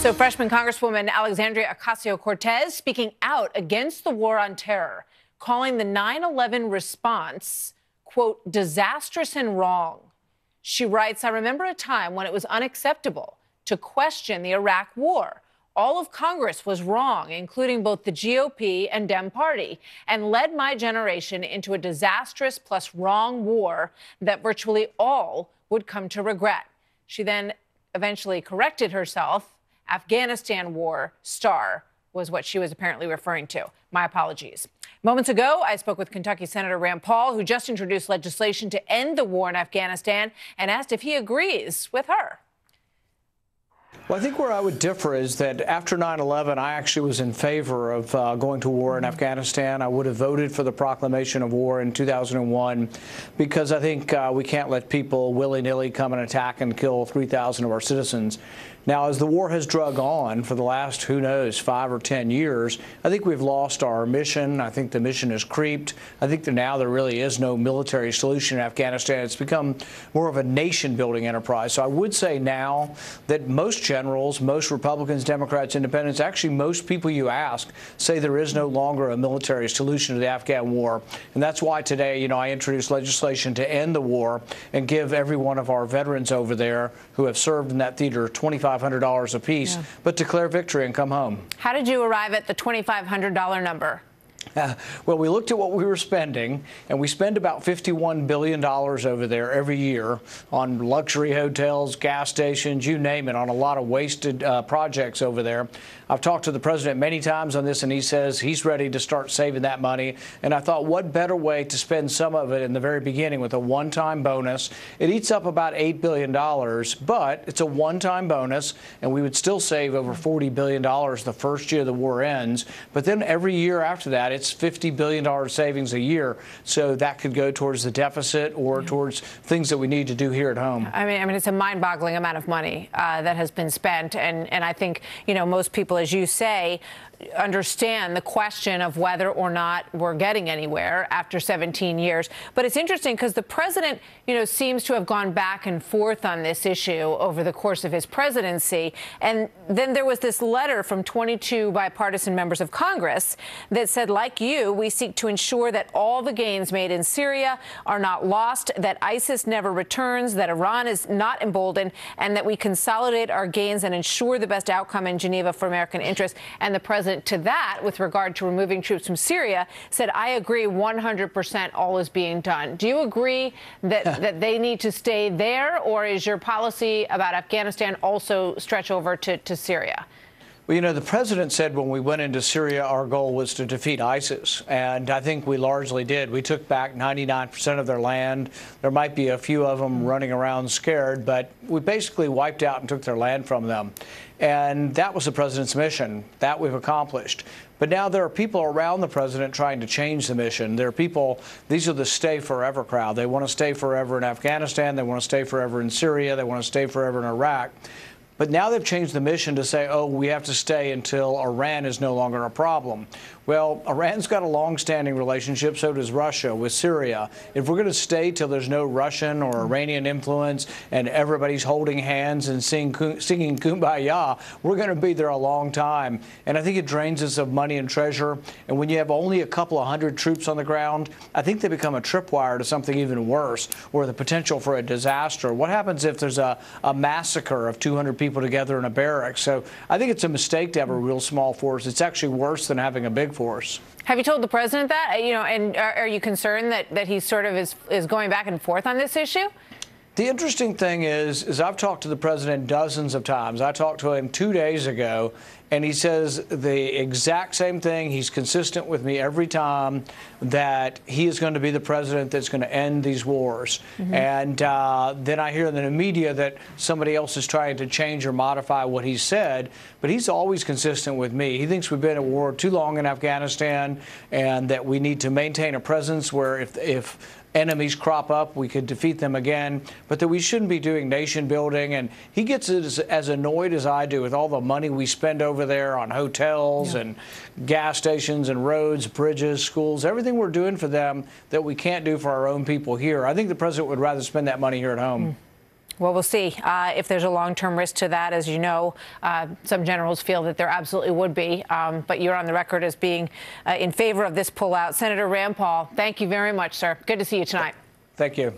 So freshman Congresswoman Alexandria Ocasio-Cortez speaking out against the war on terror, calling the 9/11 response, quote, disastrous and wrong. She writes, I remember a time when it was unacceptable to question the Iraq war. All of Congress was wrong, including both the GOP and Dem Party, and led my generation into a disastrous plus wrong war that virtually all would come to regret. She then eventually corrected herself. Afghanistan war star was what she was apparently referring to. My apologies. Moments ago, I spoke with Kentucky Senator Rand Paul, who just introduced legislation to end the war in Afghanistan, and asked if he agrees with her. Well, I think where I would differ is that after 9/11, I actually was in favor of going to war in Afghanistan. I would have voted for the proclamation of war in 2001 because I think we can't let people willy-nilly come and attack and kill 3,000 of our citizens. Now, as the war has drug on for the last, who knows, 5 or 10 years, I think we've lost our mission. I think the mission has creeped. I think that now there really is no military solution in Afghanistan. It's become more of a nation-building enterprise. So I would say now that most generals, most Republicans, Democrats, Independents, actually most people you ask say there is no longer a military solution to the Afghan war. And that's why today, I introduced legislation to end the war and give every one of our veterans over there who have served in that theater $2,500 apiece, but declare victory and come home. How did you arrive at the $2,500 number? Well, we looked at what we were spending, and we spend about $51 billion over there every year on luxury hotels, gas stations, you name it, on a lot of wasted projects over there. I've talked to the president many times on this, and he says he's ready to start saving that money. And I thought, what better way to spend some of it in the very beginning with a one-time bonus? It eats up about $8 billion, but it's a one-time bonus, and we would still save over $40 billion the first year the war ends. But then every year after that, it's $50 billion savings a year. So that could go towards the deficit or towards things that we need to do here at home. I mean, it's a mind-boggling amount of money that has been spent. And I think, most people, as you say, understand the question of whether or not we're getting anywhere after 17 years. But it's interesting because the president, seems to have gone back and forth on this issue over the course of his presidency. And then there was this letter from 22 bipartisan members of Congress that said, like you, we seek to ensure that all the gains made in Syria are not lost, that ISIS never returns, that Iran is not emboldened, and that we consolidate our gains and ensure the best outcome in Geneva for American interests. And the president to that, with regard to removing troops from Syria, said, I agree 100% all is being done. Do you agree that they need to stay there, or is your policy about Afghanistan also stretch over to Syria? Well, the president said when we went into Syria, our goal was to defeat ISIS. And I think we largely did. We took back 99% of their land. There might be a few of them running around scared, but we basically wiped out and took their land from them. And that was the president's mission. That we've accomplished. But now there are people around the president trying to change the mission. There are people, these are the stay forever crowd. They want to stay forever in Afghanistan. They want to stay forever in Syria. They want to stay forever in Iraq. But now they've changed the mission to say, oh, we have to stay until Iran is no longer a problem. Well, Iran's got a long-standing relationship, so does Russia, with Syria. If we're going to stay till there's no Russian or Iranian influence and everybody's holding hands and singing Kumbaya, we're going to be there a long time. And I think it drains us of money and treasure. And when you have only a couple of hundred troops on the ground, I think they become a tripwire to something even worse, or the potential for a disaster. What happens if there's a massacre of 200 people together in a barracks? So I think it's a mistake to have a real small force. It's actually worse than having a big force. Have you told the president that? And are you concerned that he sort of is going back and forth on this issue? The interesting thing is I've talked to the president dozens of times. I talked to him 2 days ago, and he says the exact same thing. He's consistent with me every time that he is going to be the president that's going to end these wars. And then I hear in the media that somebody else is trying to change or modify what he said, but he's always consistent with me. He thinks we've been at war too long in Afghanistan and that we need to maintain a presence where if enemies crop up, we could defeat them again, but that we shouldn't be doing nation building. And he gets as annoyed as I do with all the money we spend over there on hotels and gas stations and roads, bridges, schools, everything we're doing for them that we can't do for our own people here. I think the president would rather spend that money here at home. Well, we'll see if there's a long-term risk to that. As you know, some generals feel that there absolutely would be, but you're on the record as being in favor of this pullout. Senator Rand Paul, thank you very much, sir. Good to see you tonight. Thank you.